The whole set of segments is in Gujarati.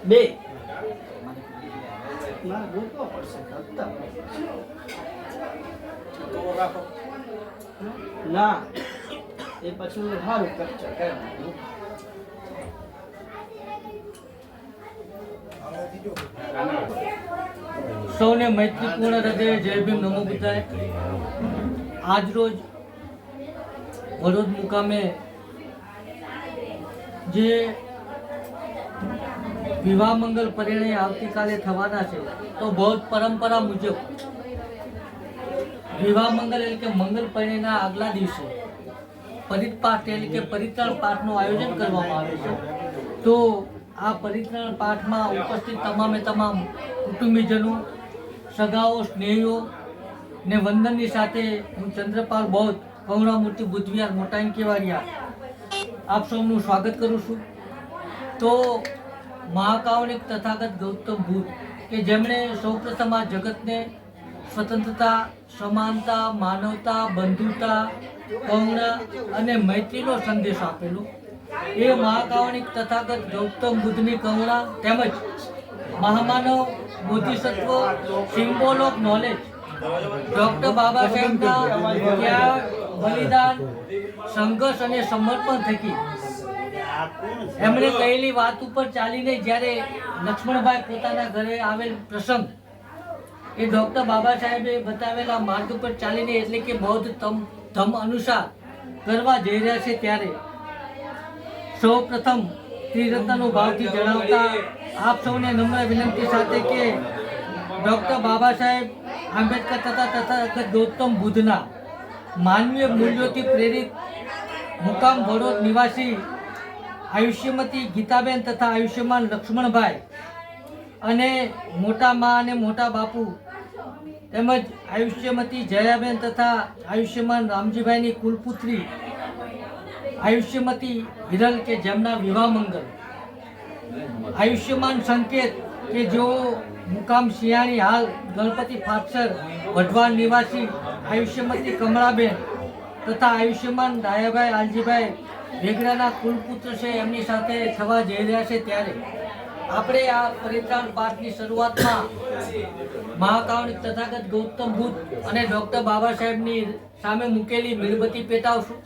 બે ના ગોતવા પડશે ના એ પછી સારું કચ્ચર કઈ સૌને મૈત્રીપૂર્ણ હૃદય જય ભીમ નમો બુદ્ધાય. આજ રોજ વડોદ મુકામે જે વિવાહ મંગલ પરિણય આવતીકાલે થવાના છે, તો બૌદ્ધ પરંપરા મુજબ વિવાહ મંગલ એટલે કે મંગલ પરિણયના આગલા દિવસે પરિપાઠ એટલે કે પરિત્રાણ પાઠનું આયોજન કરવામાં આવે છે. તો આ પરિત્રાણ પાઠમાં ઉપસ્થિત તમામે તમામ કુટુંબીજનો, સગાઓ, સ્નેહીઓ ને વંદનની સાથે હું ચંદ્રપાલ બૌદ્ધ કરુણામૂર્તિ બુદ્ધવિહાર મોટાઈ કેવાડિયા આપ સૌનું સ્વાગત કરું છું. તો મહાકાવનિક તથાગત ગૌતમ બુદ્ધ કે જેમણે સૌપ્રથમ આ જગતને સ્વતંત્રતા, સમાનતા, માનવતા, બંધુતા, કરુણા અને મૈત્રીનો સંદેશ આપેલો એ મહાકાવનિક તથાગત ગૌતમ બુદ્ધની કરુણા તેમજ મહામાનવ બોધિસત્વ સિમ્બોલ ઓફ નોલેજ ડૉક્ટર બાબા સાહેબના ત્યાગ, બલિદાન, સંઘર્ષ અને સમર્પણ થકી એમણે કહેલી વાત ઉપર ચાલીને જ્યારે લક્ષ્મણભાઈ પોતાના ઘરે આવેલ પ્રસંગ એ ડૉક્ટર બાબા સાહેબે બતાવેલા માર્ગ પર ચાલીને એટલે કે બૌદ્ધ ધમ અનુસાર કરવા જઈ રહ્યા છે, ત્યારે સૌ પ્રથમ ત્રિરત્નનો ભાવથી જણાવતા આપ સૌને નમ્ર વિનંતી સાથે કે ડૉક્ટર બાબા સાહેબ આંબેડકર તથા ગૌતમ બુદ્ધના માનવીય મૂલ્યોથી પ્રેરિત મુકામ વડોદ નિવાસી આયુષ્યમતી ગીતાબેન તથા આયુષ્યમાન લક્ષ્મણભાઈ અને મોટા મા અને મોટા બાપુ તેમજ આયુષ્યમતી જયાબેન તથા આયુષ્યમાન રામજીભાઈની કુલપુત્રી આયુષ્યમતી હિરલ કે જેમના વિવાહ મંગલ, આયુષ્યમાન સંકેત કે જેઓ મુકામ શિયાળી હાલ ગણપતિ ફાટસર વઢવાણ નિવાસી આયુષ્યમતી કમળાબેન તથા આયુષ્યમાન દાયાભાઈ આલજીભાઈ વેગડાના કુલપુત્ર છે, એમની સાથે થવા જઈ રહ્યા છે. ત્યારે આપણે આ પરિત્રાણ પાઠની શરૂઆતમાં મહાકાવનિક તથાગત ગૌતમ બુદ્ધ અને ડૉક્ટર બાબા સાહેબની સામે મૂકેલી મીણબત્તી પેટાવશું.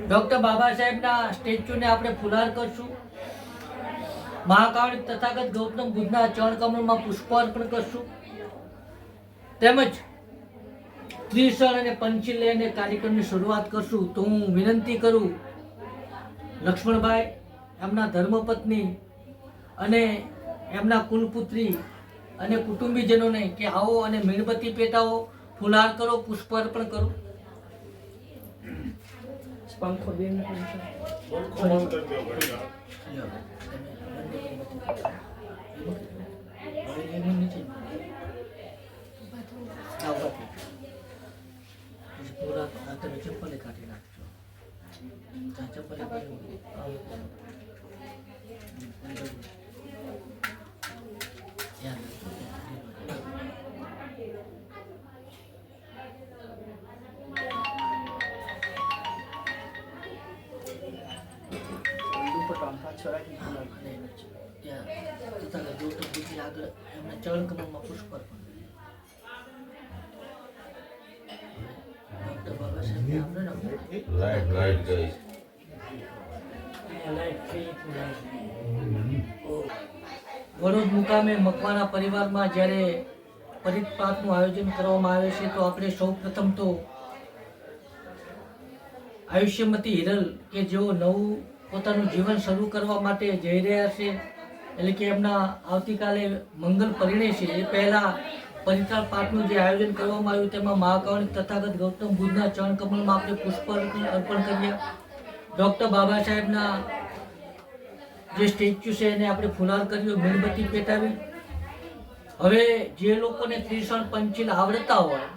ડૉક્ટર બાબા સાહેબના સ્ટેચ્યુને આપણે ફુલાર કરશું. મહાકાવનિક તથાગત ગૌતમ બુદ્ધના ચરણ કમળમાં પુષ્પ અર્પણ કરશું. તેમજ ત્રિશળ અને પંચી લઈને કાર્યક્રમની શરૂઆત કરશું. તો હું વિનંતી કરું લક્ષ્મણભાઈ, એમના ધર્મપત્ની અને એમના કુલપુત્રી અને કુટુંબીજનોને કે આવો અને મીણબત્તી પેટાવો, ફુલાર કરો, પુષ્પ અર્પણ કરો. પંખો બેન પૂરા તમે ચપ્પલે કાઢી નાખજો. ચપ્પલે ચરણ કમળમાં પુષ્પ અર્પણ. ડૉક્ટર બાબા સાહેબ વડોદ મુકામે મકવાના પરિવારમાં જ્યારે પરિપાઠનું આયોજન કરવામાં આવે છે, તો આપણે સૌ પ્રથમ તો આયુષ્યમતી હિરલ કે જેઓ નવું પોતાનું જીવન શરૂ કરવા માટે જઈ રહ્યા છે, એટલે કે એમના આવતીકાલે મંગલ પરિણય છે, એ પહેલાં પરિત્રાણ પાઠનું જે આયોજન કરવામાં આવ્યું તેમાં મહાકાવનિક તથાગત ગૌતમ બુદ્ધના ચરણ કમળમાં આપણે પુષ્પ અર્પણ કર્યા. ડૉક્ટર બાબા સાહેબના જે સ્ટેચ્યુ છે એને આપણે ફુલાર કર્યો, મીણબત્તી પેટાવી. હવે જે લોકોને ત્રિશળ પંચીલ આવડતા હોય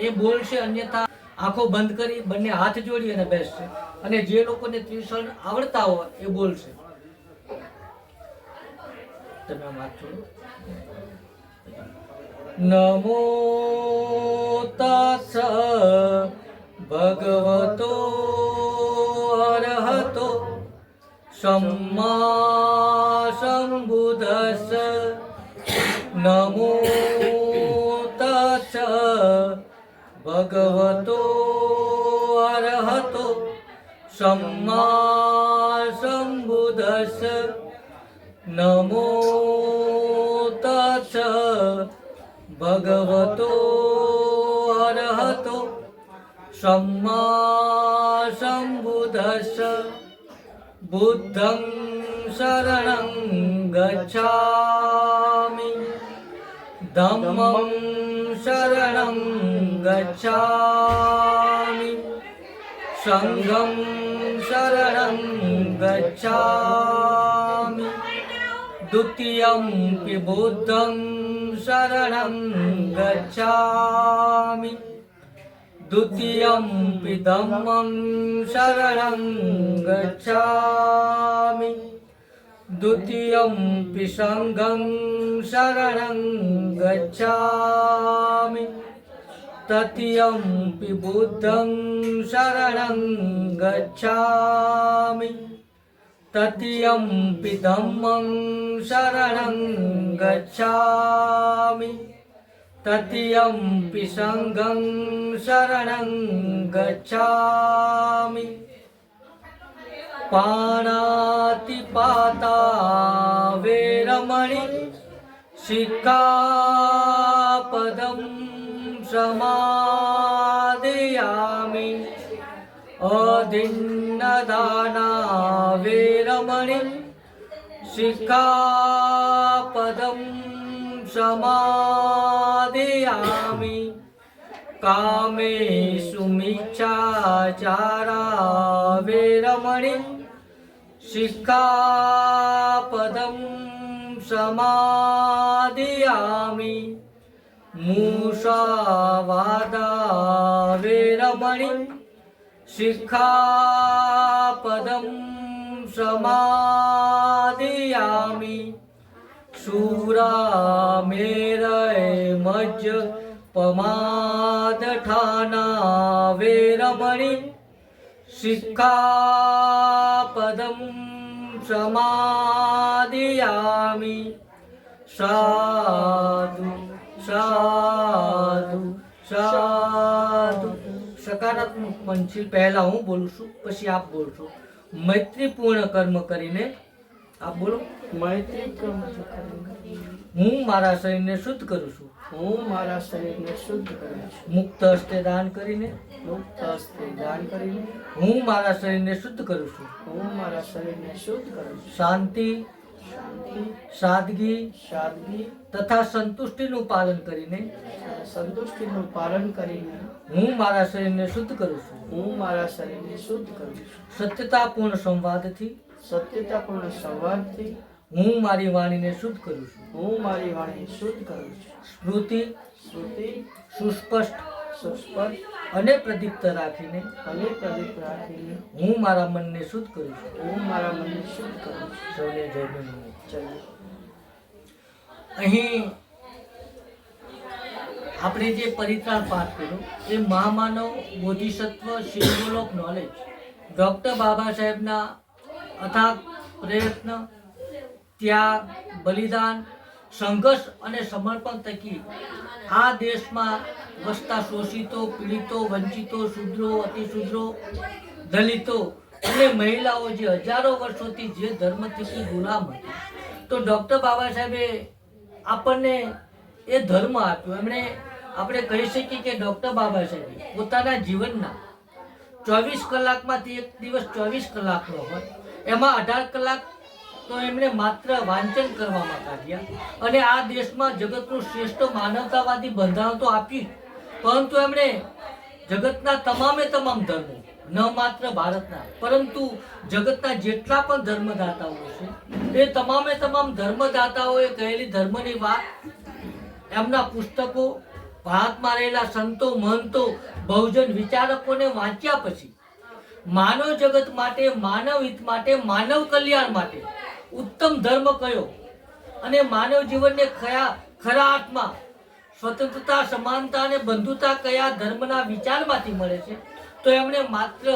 એ બોલશે, અન્યથા આંખો બંધ કરી બંને હાથ જોડી અને બેસશે. અને જે લોકોને ત્રિશળ આવડતા હોય એ બોલશે. તમે હાથ જોડો. નમો તસ્સ ભગવતો અરહતો सम्मा સંબુધસ્સ નમો તસ્સ ભગવતો અરહતો सम्मा संबुद्धस्स नमो तस्स भगवतो अरहतो सम्मा संबुद्धस्स बुद्धं शरणं गच्छामि धम्मं शरणं गच्छामि संघं शरणं गच्छामि द्वितीयंपि बुद्धं शरणं गच्छामि द्वितीयंपि धम्मं शरणं गच्छामि द्वितीयंपि संघं शरणं गच्छामि तृतीयंपि बुद्धं शरणं गच्छामि तृतीयंपि धम्मं शरणं गच्छामि तृतीयंपि संघं शरणं गच्छामि पाणातिपाता वेरमणि सिक्खापदं समादयामि अदिन्नदाना वेरमणि सिक्खापदं समादयामि कामेषु मिच्छाचारा वेरमणि सिक्खापदं समादयामि मूषावादा वेरमणि सिक्खापदं समादयामि शूरामेरय मज्जपमादठाना वेरमणि सिक्खापदं समादयामि साधु साधु साधु સકારાત્મક મનથી પહેલા હું બોલું છું પછી આપ બોલશો મૈત્રીપૂર્ણ કર્મ કરીને આપ બોલો મૈત્રી કર્મ કરીને હું મારા શરીરને શુદ્ધ કરું છું હું મારા શરીરને શુદ્ધ કરું છું મુક્ત હસ્તે દાન કરીને મુક્ત હસ્તે દાન કરીને હું મારા શરીરને શુદ્ધ કરું છું હું મારા શરીરને શુદ્ધ કરું છું શાંતિ શાંતિ સાદગી સાદગી તથા સંતુષ્ટિનું પાલન કરીને સંતુષ્ટિનું પાલન કરીને હું મારા શરીરને શુદ્ધ કરું છું હું મારા શરીરને શુદ્ધ કરું છું સત્યતાપૂર્ણ સંવાદથી સત્યતાપૂર્ણ સંવાદથી હું મારી વાણીને શુદ્ધ કરું છું હું મારી વાણી શુદ્ધ કરું છું સ્મૃતિ શ્રુતિ સુસ્પષ્ટ સુસ્પષ્ટ અને પ્રદીપ્ત રાખીને અને પ્રદીપ રાખીને હું મારા મનને શુદ્ધ કરું છું હું મારા મનને શુદ્ધ કરું છું સૌને જય ભીમ. ચલો અહીં આપણે જે પરિત્રાણ પાઠ કર્યો એ મહામાનવ બોધિસત્વ સિમ્બોલ ઓફ નોલેજ ડૉક્ટર બાબા સાહેબના અથાગ પ્રયત્ન ત્યાગ બલિદાન સંઘર્ષ અને સમર્પણ થકી આ દેશમાં વસતા શોષિતો પીડિતો વંચિતો શૂદ્રો અતિશૂદ્રો દલિતો અને મહિલાઓ જે હજારો વર્ષોથી જે ધર્મથી ગુલામ હતી તો ડૉક્ટર બાબા સાહેબે આપણને એ ધર્મ આપ્યો એમણે આપણે કહી શકીએ કે ડૉક્ટર બાબા સાહેબે પોતાના જીવનના 24 કલાકમાંથી એક દિવસ 24 કલાકનો હોય એમાં 18 કલાક તો એમણે માત્ર વાંચન કરવામાં કાઢ્યા અને આ દેશમાં જગતનું શ્રેષ્ઠ માનવતાવાદી બંધારણ તો આપ્યું પરંતુ એમણે જગતના તમામ ધર્મો ન માત્ર ભારતના પરંતુ જગતના જેટલા પણ ધર્મદાતાઓ છે એ તમામ ધર્મદાતાઓએ કહેલી ધર્મની વાત એમના પુસ્તકો ભારતમાં રહેલા સંતો મહંતો બહુજન વિચારકોને વાંચ્યા પછી માનવ જગત માટે માનવ હિત માટે માનવ કલ્યાણ માટે ઉત્તમ ધર્મ કયો અને માનવ જીવનને ખરા અર્થમાં સ્વતંત્રતા સમાનતા અને બંધુતા કયા ધર્મના વિચારમાંથી મળે છે તો એમણે માત્ર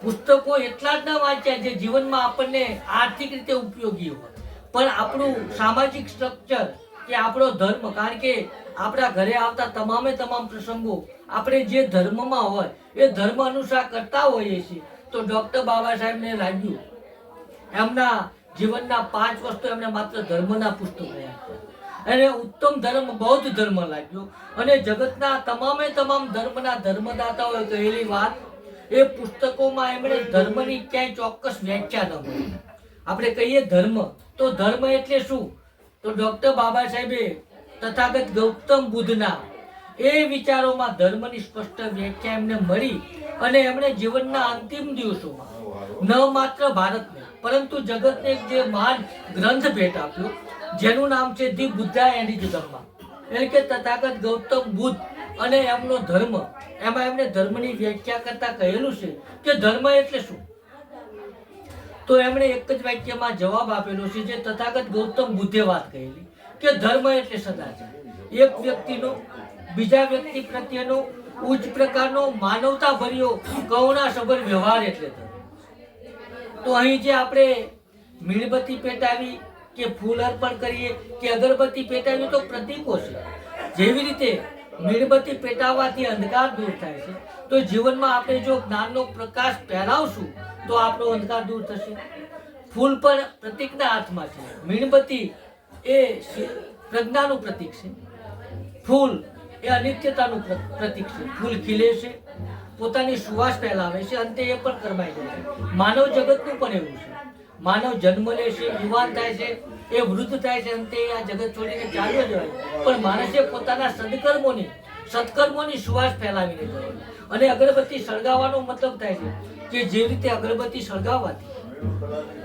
પુસ્તકો એટલા જ ન વાંચ્યા જે જીવનમાં આપણને આર્થિક રીતે ઉપયોગી હોય, પણ આપણું સામાજિક સ્ટ્રક્ચર કે આપણો ધર્મ, કારણ કે આપણા ઘરે આવતા તમામ પ્રસંગો આપણે જે ધર્મમાં હોય એ ધર્મ અનુસાર કરતા હોઈએ છીએ. તો ડૉક્ટર બાબા સાહેબને લાગ્યું એમના જીવનના 5 વર્ષ તો એમને માત્ર ધર્મના પુસ્તકો વાંચ્યા અને ઉત્તમ ધર્મ બૌદ્ધ ધર્મ લાગ્યો. અને જગતના તમામ ધર્મના ધર્મદાતાઓએ કહેલી વાત, એ પુસ્તકોમાં એમણે ધર્મની ક્યાંય ચોક્કસ વ્યાખ્યા ન મળી. આપણે કહીએ ધર્મ, તો ધર્મ એટલે શું? તો ડૉક્ટર બાબા સાહેબે તથાગત ગૌતમ બુદ્ધના એ વિચારોમાં ધર્મની સ્પષ્ટ વ્યાખ્યા એમને મળી અને એમણે જીવનના અંતિમ દિવસોમાં ન માત્ર ભારતને પરંતુ જગતને એક જે મહાન ગ્રંથ ભેટ આપ્યો, જેનું નામ છે ધી બુદ્ધા એન્ડ હિઝ ધર્મ, એટલે કે તથાગત ગૌતમ બુદ્ધ અને એમનો ધર્મ. એમાં એમને ધર્મની વ્યાખ્યા કરતા કહેલું છે કે ધર્મ એટલે શું? તો એમણે એક જ વાક્યમાં જવાબ આપેલો છે જે તથાગત ગૌતમ બુદ્ધે વાત કહેલી કે ધર્મ એટલે સદાચાર. એક વ્યક્તિનો બીજા વ્યક્તિ પ્રત્યેનો ઉચ્ચ પ્રકારનો માનવતાભર્યો કરુણાસભર વ્યવહાર એટલે ધર્મ. તો અહીં જે આપણે મીણબત્તી પેટાવી કે ફૂલ અર્પણ કરીએ કે અગરબત્તી પેટાવીએ તો પ્રતીકો છે. જેવી રીતે મીણબત્તી પેટાવવાથી અંધકાર દૂર થાય છે, તો જીવનમાં આપણે જો જ્ઞાનનો પ્રકાશ ફેલાવશું તો આપણો અંધકાર દૂર થશે. ફૂલ પણ પ્રતીકના હાથમાં છે. મીણબત્તી એ પ્રજ્ઞાનું પ્રતીક છે, ફૂલ એ અનિત્યતાનું પ્રતીક છે. ફૂલ ખીલે છે, પોતાની સુવાસ ફેલાવે છે, અંતે એ પણ કરમાઈ જાય છે. માનવ જગતનું પણ એવું છે. માનવ જન્મ લે છે, યુવાન થાય છે, એ વૃદ્ધ થાય છે, અંતે આ જગત છોડીને ચાલ્યો જવાય. પણ માણસે પોતાના સત્કર્મોની સુવાસ ફેલાવીને જાય. અને અગરબત્તી સળગાવવાનો મતલબ થાય છે કે જે રીતે અગરબત્તી સળગાવવાથી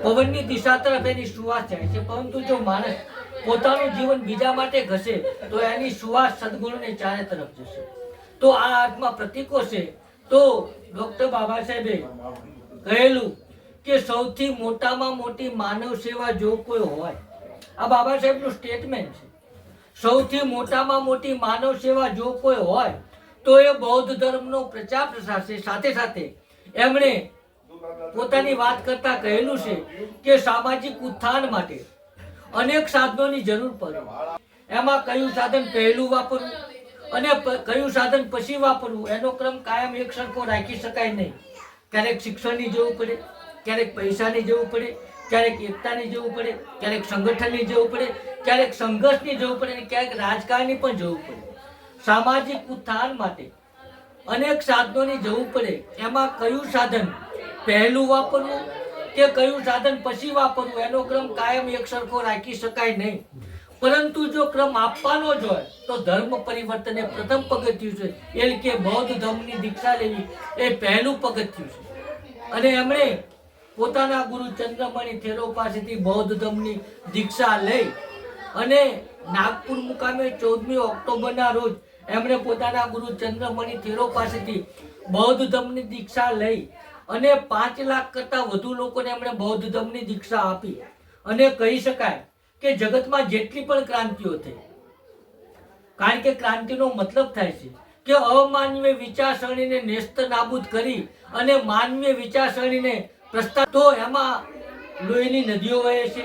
પવનની દિશા તરફ એની સુવાસ જાય છે, પરંતુ જો માણસ પોતાનું જીવન બીજા માટે ઘસે તો એની સુવાસ સદગુણને ચારે તરફ જશે. તો આ અર્થમાં પ્રતીકો છે. તો ડૉક્ટર બાબા સાહેબે કહેલું કે સૌથી મોટામાં મોટી માનવ સેવા જો કોઈ હોય, આ બાબા સાહેબનું સ્ટેટમેન્ટ છે, સૌથી મોટામાં મોટી માનવ સેવા જો કોઈ હોય તો એ બૌદ્ધ ધર્મનો પ્રચાર પ્રસાર છે. સાથે સાથે એમણે પોતાની વાત કરતા કહેલું છે કે સામાજિક ઉત્થાન માટે અનેક સાધનોની જરૂર પડે. એમાં કયું સાધન પહેલું વાપરવું અને કયું સાધન પછી વાપરવું એનો ક્રમ કાયમ એક સરખો રાખી શકાય નહીં. ક્યારેક શિક્ષણની જરૂર પડે, ક્યારેક પૈસાની જરૂર પડે, ક્યારેક એકતાની જરૂર પડે, ક્યારેક સંગઠનની જરૂર પડે, ક્યારેક સંઘર્ષની જરૂર પડે, ક્યારેક રાજકારણની પણ જરૂર પડે. સામાજિક ઉત્થાન માટે અનેક સાધનોની જરૂર પડે. એમાં કયું સાધન પહેલું વાપરવું કે કયું સાધન પછી વાપરવું એનો ક્રમ કાયમ એક સરખો રાખી શકાય નહીં. પરંતુ જો ક્રમ આપવાનો જ હોય તો ધર્મ પરિવર્તન એ પ્રથમ પગથિયું છે, એટલે કે બૌદ્ધ ધર્મની દીક્ષા લેવી એ પહેલું પગથિયું છે. અને એમણે પોતાના ગુરુ ચંદ્રમણી થેરો પાસેથી બૌદ્ધ ધર્મની દીક્ષા લઈ અને નાગપુર મુકામે 14મી ઓક્ટોબરના રોજ એમણે પોતાના ગુરુ ચંદ્રમણી થેરો પાસેથી બૌદ્ધ ધર્મની દીક્ષા લઈ અને 5 લાખ કરતાં વધુ લોકોને એમણે બૌદ્ધ ધર્મની દીક્ષા આપી. અને કહી શકાય કે જગતમાં જેટલી પણ ક્રાંતિઓ થઈ, કારણ કે ક્રાંતિનો મતલબ થાય છે કે અમાનવીય વિચારસરણીને નેસ્ત નાબૂદ કરી અને માનવીય વિચારસરણીને પ્રસ્થાપિત. તો એમાં લોહીની નદીઓ વહે છે,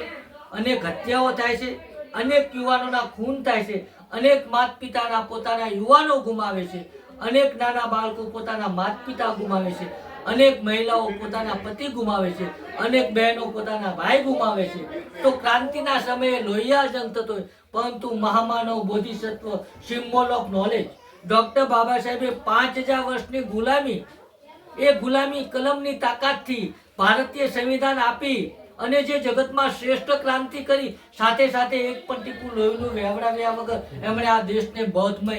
અનેક હત્યાઓ થાય છે, અનેક યુવાનોના ખૂન થાય છે, અનેક માતા પિતાના પોતાના યુવાનો ગુમાવે છે, અનેક નાના બાળકો પોતાના માતા પિતા ગુમાવે છે, અનેક મહિલાઓ પોતાના પતિ ગુમાવે છે, અનેક બહેનો પોતાના ભાઈ ગુમાવે છે. તો ક્રાંતિના સમયે લોહિયા જંગ થતો હોય, પરંતુ મહામાનવ બોધિસત્વ સિમ્બોલ ઓફ નોલેજ ડૉક્ટર બાબા સાહેબે 5000 વર્ષની ગુલામી કલમની તાકાતથી ભારતીય સંવિધાન આપી અને જે જગતમાં શ્રેષ્ઠ ક્રાંતિ કરી, સાથે સાથે એક પણ ટીપું લોહીનું વહેવડાવ્યા વગર એમણે આ દેશને બૌદ્ધમય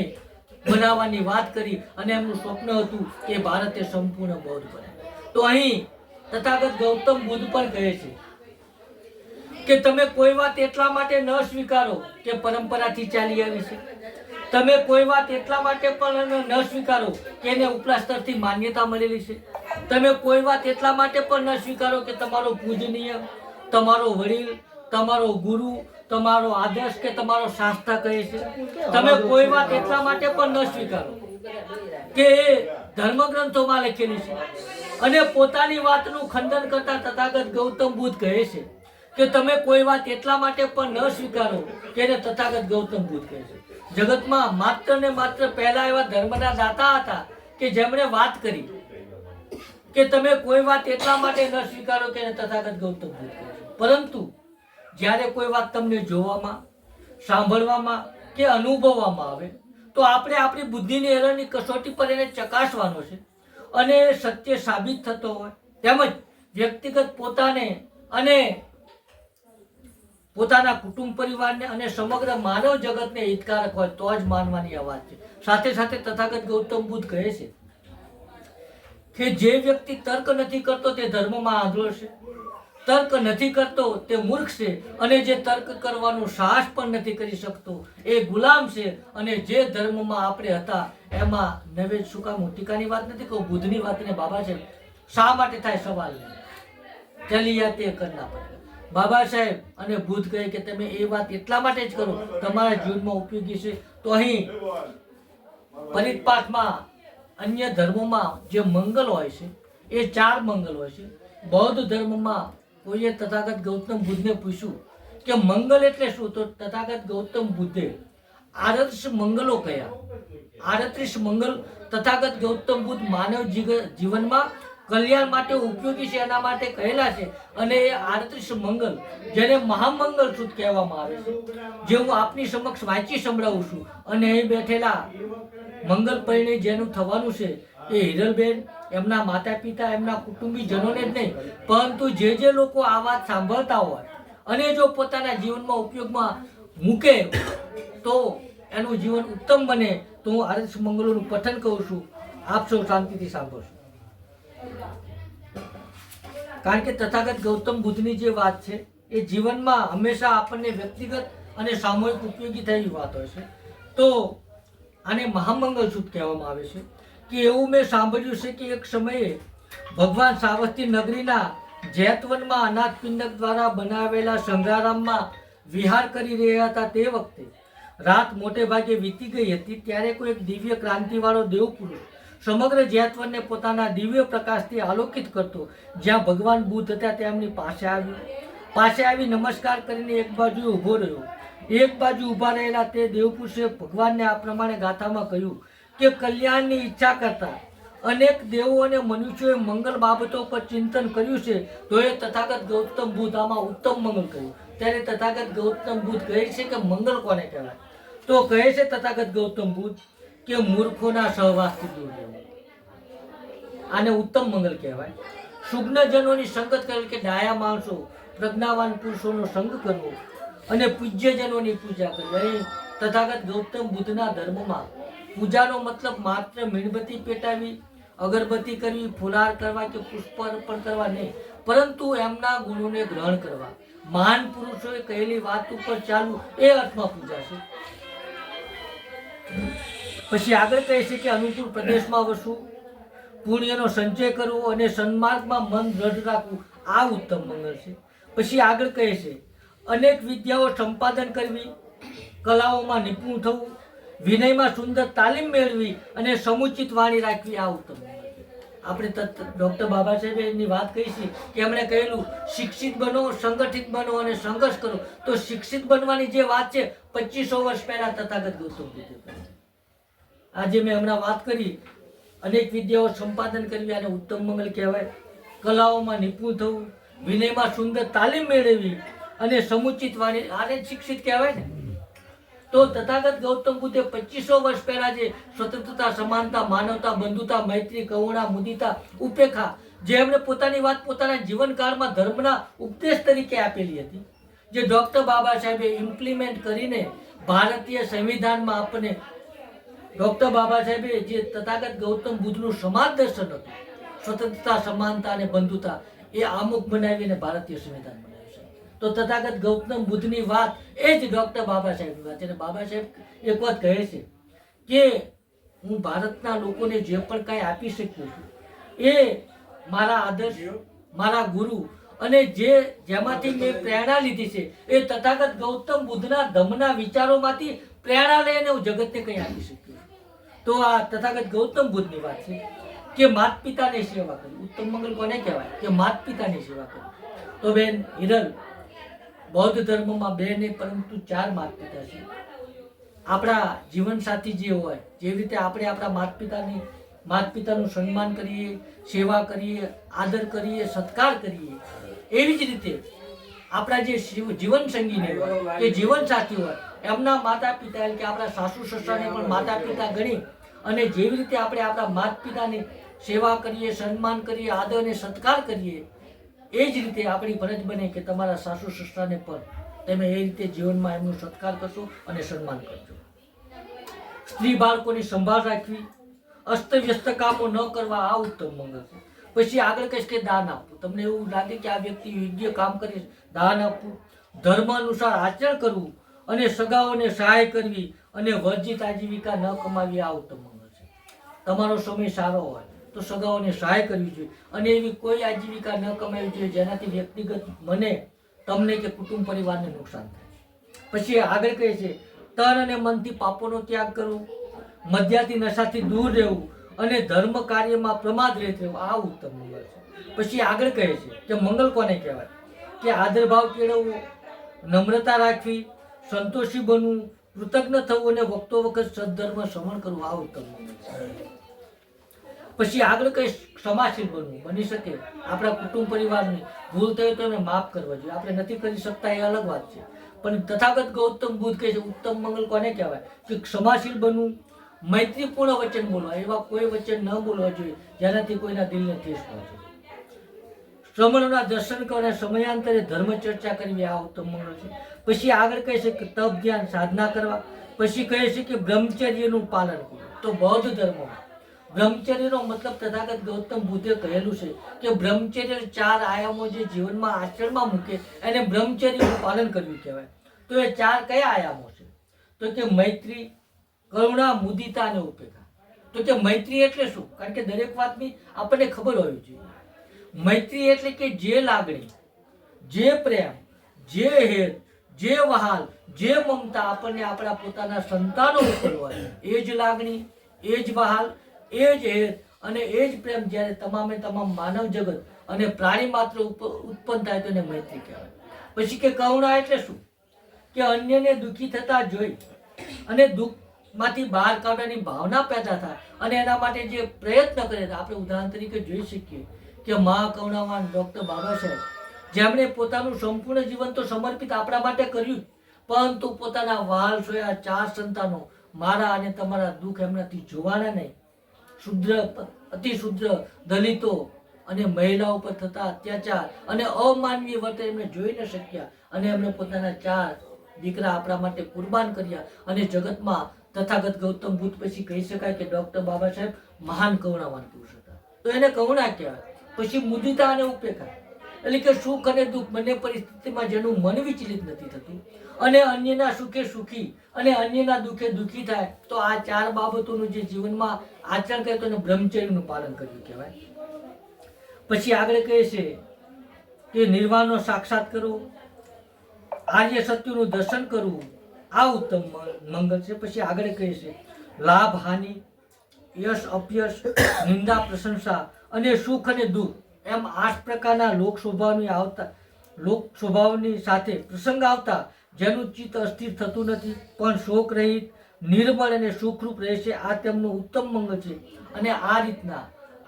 બનાવવાની વાત કરી અને એમનું સ્વપ્ન હતું કે ભારતે સંપૂર્ણ બૌદ્ધ બને. તો અહીં તથાગત ગૌતમ બુદ્ધ પણ કહે છે કે તમે કોઈ વાત એટલા માટે ન સ્વીકારો કે પરંપરાથી ચાલી આવી છે. તમે કોઈ વાત એટલા માટે પણ ન સ્વીકારો કે એને ઉપલા સ્તરથી માન્યતા મળેલી છે. તમે કોઈ વાત એટલા માટે પણ ન સ્વીકારો કે તમારો પૂજનીય, તમારો વડીલ, તમારો ગુરુ, તમારો આદર્શ કે તમારો શાસ્ત્રા કહે છે. તમે કોઈ વાત એટલા માટે પણ ન સ્વીકારો કે એ ધર્મગ્રંથોમાં લખેલી છે અને પોતાની વાતનું ખંડન કરતા તથાગત ગૌતમ બુદ્ધ કહે છે કે તમે કોઈ વાત એટલા માટે પણ ન સ્વીકારો કે એને તથાગત ગૌતમ બુદ્ધ કહે છે. જગતમાં માત્ર ને માત્ર પહેલા એવા ધર્મના દાતા હતા કે જેમણે વાત કરી કે તમે કોઈ વાત એટલા માટે ન સ્વીકારો કે એને તથાગત ગૌતમ બુદ્ધ કહે છે. પરંતુ જ્યારે કોઈ વાત તમને જોવામાં, સાંભળવામાં કે અનુભવવામાં આવે તો આપણે આપણી બુદ્ધિની એરરની કસોટી પર એને ચકાસવાનો છે. અને સત્ય સાબિત થતો હોય તેમજ વ્યક્તિગત પોતાને અને પોતાના કુટુંબ પરિવારને અને સમગ્ર માનવ જગતને હિતકારક હોય તો જ માનવાની આ વાત છે. સાથે સાથે તથાગત ગૌતમ બુદ્ધ કહે છે કે જે વ્યક્તિ તર્ક નથી કરતો તે ધર્મમાં આંધળો છે, તર્ક નથી કરતો તે મૂર્ખ છે, અને જે તર્ક કરવાનું સાહસ પણ નથી કરી શકતો એ ગુલામ છે. અને જે ધર્મમાં આપણે હતા એમાં નવે શું કામ હું ટીકાની વાત નથી કહું, બુદ્ધની વાતને બાબા સાહેબ શા માટે થાય સવાલ ચલિયા તે કરના પડે. બાબા સાહેબ અને બુદ્ધ કહે કે તમે એ વાત એટલા માટે જ કરો તમારા જીવનમાં ઉપયોગી છે. તો અહીં પરિપાઠમાં અન્ય ધર્મોમાં જે મંગલ હોય છે એ 4 મંગલ હોય છે. બૌદ્ધ ધર્મમાં કોઈએ તથાગત ગૌતમ બુદ્ધને પૂછ્યું કે મંગલ એટલે શું, તો તથાગત ગૌતમ બુદ્ધે 38 મંગલો કયા. 38 મંગલ તથાગત ગૌતમ બુદ્ધ માનવ જીવનમાં કલ્યાણ માટે ઉપયોગી છે એના માટે કહેલા છે. અને એ 38 મંગલ જેને મહામંગલ સૂત્ર કહેવામાં આવે છે, જે હું આપની સમક્ષ વાંચી સંભળાવું છું. અને અહીં બેઠેલા મંગલ પરિણય જેનું થવાનું છે એ હિરલબેન, એમના માતા પિતા, એમના કુટુંબીજનોને જ નહીં, પરંતુ જે લોકો આ વાત સાંભળતા હોય અને જો પોતાના જીવનમાં ઉપયોગમાં મૂકે તો એનું જીવન ઉત્તમ બને. તો હું 38 મંગલોનું પઠન કરું છું, આપ સૌ શાંતિથી સાંભળશો. કારણ કે તથાગત ગૌતમ બુદ્ધની જે વાત છે એ જીવનમાં હંમેશા આપણને વ્યક્તિગત અને સામૂહિક ઉપયોગી થયેલી વાત હોય છે. તો આને મહામંગલ સૂત્ર કહેવામાં આવે છે. કે એવું મેં સાંભળ્યું છે કે એક સમયે ભગવાન સાવસ્તી નગરીના જૈતવનમાં અનાથપિંડક દ્વારા બનાવેલા સંઘારામમાં વિહાર કરી રહ્યા હતા. તે વખતે રાત મોટે ભાગે વીતી ગઈ હતી. ત્યારે કોઈ એક દિવ્ય ક્રાંતિવાળો દેવ પુરુષ સમગ્ર જૈતવનને પોતાના દિવ્ય પ્રકાશથી આલોકિત કરતો જ્યાં ભગવાન બુદ્ધ હતા તેમની પાસે આવી નમસ્કાર કરીને એક બાજુ ઊભો રહ્યો. એક બાજુ ઊભા રહેલા તે દેવપુરુષે ભગવાનને આ પ્રમાણે ગાથામાં કહ્યું કે કલ્યાણની ઈચ્છા કરતા અનેક દેવો અને મનુષ્યોએ મંગલ બાબતો પર ચિંતન કર્યું છે, તો એ તથાગત ગૌતમ બુદ્ધ આમાં ઉત્તમ મંગલ કહ્યું. ત્યારે તથાગત ગૌતમ બુદ્ધ કહે છે કે મંગલ કોને કહેવાય, તો કહે છે તથાગત ગૌતમ બુદ્ધ કે મૂર્ખોના સહવાસથી દૂર રહેવું, આને ઉત્તમ મંગલ કહેવાય. શુગ્નજનોની સંગત કરવી કે ડાયા માણસો, પ્રજ્ઞાવાન પુરુષોનો સંગ કરવો અને પૂજ્યજનોની પૂજા કરવી. અહીં તથાગત ગૌતમ બુદ્ધના ધર્મમાં પૂજાનો મતલબ માત્ર મીણબત્તી પેટાવી, અગરબત્તી કરવી, ફુલાર કરવા કે પુષ્પ અર્પણ કરવા નહીં, પરંતુ એમના ગુણોને ગ્રહણ કરવા, મહાન પુરુષોએ કહેલી વાત ઉપર ચાલવું, એ અર્થમાં પૂજા છે. પછી આગળ કહે છે કે અનુકૂળ પ્રદેશમાં વસવું, પુણ્યનો સંચય કરવો અને સન્માર્ગમાં મન દ્રઢ રાખવું, આ ઉત્તમ મંગળ છે. પછી આગળ કહે છે અનેક વિદ્યાઓ સંપાદન કરવી, કલાઓમાં નિપુણ થવું, વિનયમાં સુંદર તાલીમ મેળવી અને સમુચિત વાણી રાખવી, આ ઉત્તમ મંગળ છે. આપણે ડૉક્ટર બાબા સાહેબની વાત કહી છે કે એમણે કહેલું શિક્ષિત બનો, સંગઠિત બનો અને સંઘર્ષ કરો. તો શિક્ષિત બનવાની જે વાત છે 2500 વર્ષ પહેલા તથાગત ગૌતમ બુદ્ધે કરી. આજે મેં હમણાં વાત કરી અનેક વિદ્યાઓ સંપાદન કરવી, આને ઉત્તમ મંગલ કહેવાય. કલાઓમાં નિપુણ થવું, વિનયમાં સુંદર તાલીમ મેળવવી અને સમુચિત વાણી, આને શિક્ષિત કહેવાય ને. તો તથાગત ગૌતમ બુદ્ધે 2500 વર્ષ પહેલા જે સ્વતંત્રતા, સમાનતા, માનવતા, બંધુતા, મૈત્રી, કરુણા, મુદિતા, ઉપેક્ષા, જે એમણે પોતાની વાત પોતાના જીવનકાળમાં ધર્મના ઉપદેશ તરીકે આપેલી હતી, જે ડૉક્ટર બાબા સાહેબે ઇમ્પ્લિમેન્ટ કરીને ભારતીય સંવિધાનમાં આપણને ડૉક્ટર બાબા સાહેબે જે તથાગત ગૌતમ બુદ્ધનું સમાજ દર્શન હતું, સ્વતંત્રતા, સમાનતા અને બંધુતા, એ આમુખ બનાવીને ભારતીય સંવિધાન બનાવ્યું છે. તો તથાગત ગૌતમ બુદ્ધની વાત એ જ ડૉક્ટર બાબા સાહેબની વાત છે. અને બાબા સાહેબ એક વાત કહે છે કે હું ભારતના લોકોને જે પણ કાંઈ આપી શક્યો છું એ મારા આદર્શ, મારા ગુરુ અને જેમાંથી મેં પ્રેરણા લીધી છે એ તથાગત ગૌતમ બુદ્ધના ધમ્મના વિચારોમાંથી પ્રેરણા લઈને હું જગતને કંઈ આપી શક્યો. તો આ તથાગત ગૌતમ બુદ્ધની વાત છે. કે માતા પિતાની સેવા કરવી. ઉત્તમ મંગલ કોને કહેવાય? કે માતા પિતાની સેવા કરવી. તો બેન હિરલ, બૌદ્ધ ધર્મમાં 2 નહીં પરંતુ 4 માતા પિતા છે. આપણા જીવનસાથી જે હોય, જેવી રીતે આપણે આપણા માતા પિતાનું સન્માન કરીએ, સેવા કરીએ, આદર કરીએ, સત્કાર કરીએ, એવી જ રીતે આપણા જે જીવન સંગીની હોય, કે જીવન સાથી હોય, એમના માતા પિતા એટલે કે આપણા સાસુ સસરાને પણ માતા પિતા ગણી અને જેવી રીતે આપણે આપણા માતા પિતાની સેવા કરીએ, સન્માન કરીએ, આદર અને સત્કાર કરીએ, એ જ રીતે આપણી ફરજ બને કે તમારા સાસુ સસરાને પણ તમે એ રીતે જીવનમાં એમનો સત્કાર કરશો અને સન્માન કરશો. સ્ત્રી બાળકોની સંભાળ રાખવી, અસ્તવ્યસ્ત કામો ન કરવા, આ ઉત્તમ મંગળ છે. પછી આગળ કહીશ કે દાન આપવું. તમને એવું લાગે કે આ વ્યક્તિ યોગ્ય કામ કરે, દાન આપવું, ધર્મ અનુસાર આચરણ કરવું અને સગાઓને સહાય કરવી અને વર્જિત આજીવિકા ન કમાવી, આ ઉત્તમ મંગળ છે. તમારો સમય સારો હોય તો સગાઓને સહાય કરવી જોઈએ અને એવી કોઈ આજીવિકા ન કમાવી જોઈએ જેનાથી વ્યક્તિગત મને, તમને કે કુટુંબ પરિવારને નુકસાન થાય. પછી આગળ કહે છે તન અને મનથી પાપોનો ત્યાગ કરવો, મદ્યાથી નશાથી દૂર રહેવું અને ધર્મ કાર્યમાં પ્રમાદ રહિત રહેવું, આ ઉત્તમ મંગળ છે. પછી આગળ કહે છે કે મંગળ કોને કહેવાય? કે આદરભાવ કેળવવો, નમ્રતા રાખવી, સંતોષી બનવું, કૃતજ્ઞ થવું અને વખતો વખત સદધર્મ શ્રવણ કરવું, આ ઉત્તમ મંગળ છે. પછી આગળ કઈ ક્ષમાશીલ બનવું. બની શકે આપણા કુટુંબ પરિવારની ભૂલ થઈ તો એને માફ કરવા જોઈએ. આપણે નથી કરી શકતા એ અલગ વાત છે, પણ તથાગત ગૌતમ બુદ્ધ કહે છે ઉત્તમ મંગળ કોને કહેવાય? કે ક્ષમાશીલ બનવું, મૈત્રીપૂર્ણ વચન બોલવા. એવા કોઈ વચન ન બોલવા જોઈએ જેનાથી કોઈના દિલને ઠેસ પહોંચે. શ્રમણોના દર્શન કરવા, સમયાંતરે ધર્મ ચર્ચા કરવી, આ ઉત્તમ મંગળ છે. પછી આગળ કહે છે કે તપ ધ્યાન સાધના કરવા. પછી કહે છે કે બ્રહ્મચર્યનું પાલન કરવું. તો બૌદ્ધ ધર્મમાં બ્રહ્મચર્યનો મતલબ તથાગત ગૌતમ બુદ્ધે કહેલું છે કે બ્રહ્મચર્ય 4 આયામો જે જીવનમાં આચરણમાં મૂકે એને બ્રહ્મચર્યનું પાલન કરવું કહેવાય. તો એ 4 કયા આયામો છે? તો કે મૈત્રી, કરુણા, મુદિતા અને ઉપેક્ષા. તો કે મૈત્રી એટલે શું? કારણ કે દરેક વાતની આપણને ખબર હોવી જોઈએ. મૈત્રી એટલે કે જે લાગણી, જે પ્રેમ, જે હેત, જે વહાલ, જે મમતા આપણને આપણા પોતાના સંતાનો ઉપર હોય, એ જ લાગણી, એ જ વહાલ, એ જ હેત અને એ જ પ્રેમ જ્યારે તમામે તમામ માનવ જગત અને પ્રાણી માત્ર ઉત્પન્ન થાય તો એને મૈત્રી કહેવાય. પછી કે કરુણા એટલે શું? કે અન્યને દુઃખી થતા જોઈ અને દુઃખમાંથી બહાર કાઢવાની ભાવના પેદા થાય અને એના માટે જે પ્રયત્ન કરે. આપણે ઉદાહરણ તરીકે જોઈ શકીએ કે મહાકરુણાવાન ડૉક્ટર બાબા સાહેબ, જેમણે પોતાનું સંપૂર્ણ જીવન તો સમર્પિત આપણા માટે કર્યું, પરંતુ પોતાના વહાલ સોયા 4 સંતાનો, મારા અને તમારા દુઃખ એમનાથી જોવાના નહીં. અતિશુદ્ર દલિતો અને મહિલાઓ પર થતા અત્યાચાર અને અમાનવીય વર્તન એમને જોઈ ન શક્યા અને એમણે પોતાના 4 દીકરા આપણા માટે કુરબાન કર્યા અને જગતમાં તથાગત ગૌતમ બુદ્ધ પછી કહી શકાય કે ડૉક્ટર બાબા સાહેબ મહાન કરુણાવાન પુરુષ હતા. તો એને કરુણા કહેવાય. પછી મુદિતા અને ઉપેક્ષા એટલે કે સુખ અને દુઃખ બંને પરિસ્થિતિમાં જેનું મન વિચલિત નથી થતું અને અન્યના સુખે સુખી અને અન્યના દુઃખે દુઃખી થાય, તો આ 4 બાબતોનું જે જીવનમાં આચરણ કરે તો એને બ્રહ્મચર્યનું પાલન કર્યું કહેવાય. પછી આગળ કહે છે કે નિર્વાણનો સાક્ષાત કરવો, આર્ય સત્યનું દર્શન કરવું, આ ઉત્તમ મંગળ છે. પછી આગળ કહે છે લાભ હાનિ, યશ અપયશ, નિંદા પ્રશંસા અને સુખ અને દુઃખ એમ 8 પ્રકારના લોક સ્વભાવની સાથે પ્રસંગ આવતા જેનું ચિત્ત અસ્થિર થતું નથી પણ શોક રહિત, નિર્મળ અને સુખરૂપ રહે છે, આ તેમનું ઉત્તમ મંગળ છે. અને આ રીતના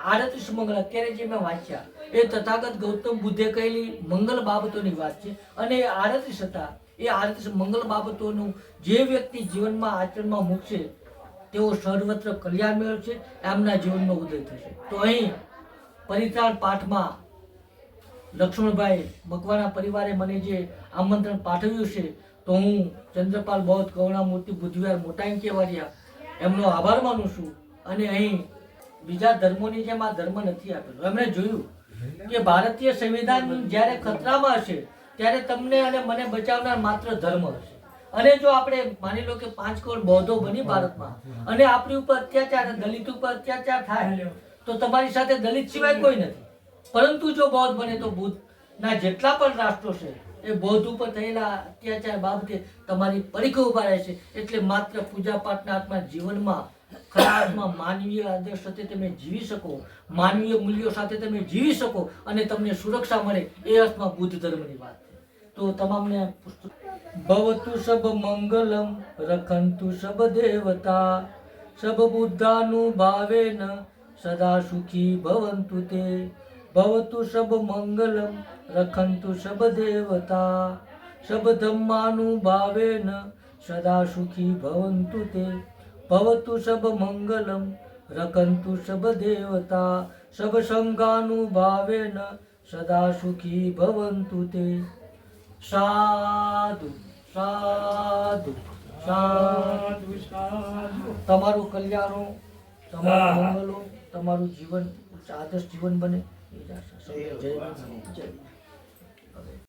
38 મંગળ અત્યારે જે મેં વાંચ્યા એ તથાગત ગૌતમ બુદ્ધે કહેલી મંગલ બાબતોની વાત છે અને એ 38 હતા. એ 38 મંગલ બાબતોનું જે વ્યક્તિ જીવનમાં આચરણમાં મૂકશે તેઓ સર્વત્ર કલ્યાણ મેળવશે, એમના જીવનમાં ઉદય થશે. તો અહીં પરિત્રાણ પાઠમાં લક્ષ્મણભાઈ મકવાણા પરિવારે મને જે આમંત્રણ પાઠવ્યું છે તો હું ચંદ્રપાલ બૌદ્ધ કરુણામૂર્તિ બુદ્ધવિહાર મોટાઈ કેવડિયા એમનો આભાર માનું છું. અને અહીં બીજા ધર્મોની જેમ આ ધર્મ નથી આપેલો. એમણે જોયું કે ભારતીય સંવિધાન જ્યારે ખતરામાં હશે ત્યારે તમને અને મને બચાવનાર માત્ર ધર્મ હશે. અને જો આપણે માની લો કે 5 કરોડ બૌદ્ધો બની ભારતમાં અને આપણી ઉપર અત્યાચાર, દલિત ઉપર અત્યાચાર થાય તો તમારી સાથે દલિત સિવાય કોઈ નથી. પરંતુ જો બૌદ્ધ બને તો બુદ્ધના જેટલા પણ રાષ્ટ્રો છે એ બૌદ્ધ ઉપર થયેલા અત્યાચાર બાબતે તમારી પરીખે ઉભા રહેશે. એટલે માત્ર પૂજા પાઠના આત્મા જીવનમાં ખરા અર્થમાં માનવીય આદર્શ સાથે તમે જીવી શકો, માનવીય મૂલ્યો સાથે તમે જીવી શકો અને તમને સુરક્ષા મળે, એ અર્થમાં બુદ્ધ ધર્મની વાત છે. તો તમામને ભવતુ સબ મંગલમ રખંતુ સબ દેવતા સબ બુદ્ધાનુભાવેન સદા સુખી ભવંતુ તે. ભવતુ સબ મંગલમ રખંતુ સબ દેવતા સબ ધમ્માનુભાવેન સદા સુખી ભવંતુ તે. ભવતુ સબ મંગલમ રખંતુ સબ દેવતા સબ સંઘાનુભાવેન સદા સુખી ભવંતુ તે. સાધુ સાધુ સાધુ. તમારું કલ્યાણો, તમારું મંગલો, તમારું જીવન આદર્શ જીવન બને. જય.